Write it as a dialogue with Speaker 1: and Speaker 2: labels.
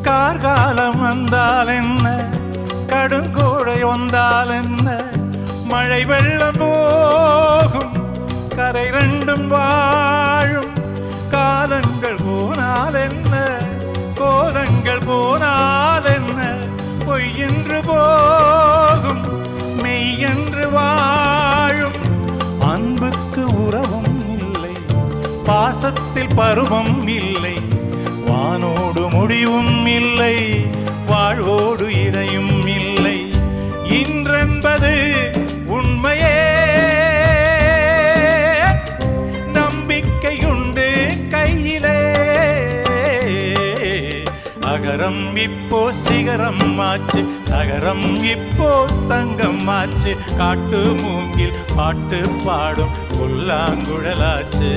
Speaker 1: கார்காலம் வந்தால் என்ன, கடுங்கோடை வந்தால் என்ன, மழை வெள்ளம் போகும் கரை ரெண்டும் வாழும். காலங்கள் போனால் என்ன, கோலங்கள் போனால் என்ன, பொய் என்று போகும் மெய் என்று வாழும். அன்புக்கு உறவும் இல்லை, பாசத்தில் பருவம் இல்லை, வானோடு முடிவும் இல்லை, வாழ்வோடு இடையும் இல்லை. இன்றென்பது உண்மையே, நம்பிக்கையுண்டு கையிலே. அகரம் இப்போ சிகரம் ஆச்சு, நகரம் இப்போ தங்கம் ஆச்சு. காட்டு மூங்கில் பாட்டு பாடும் புல்லாங்குழலாச்சு.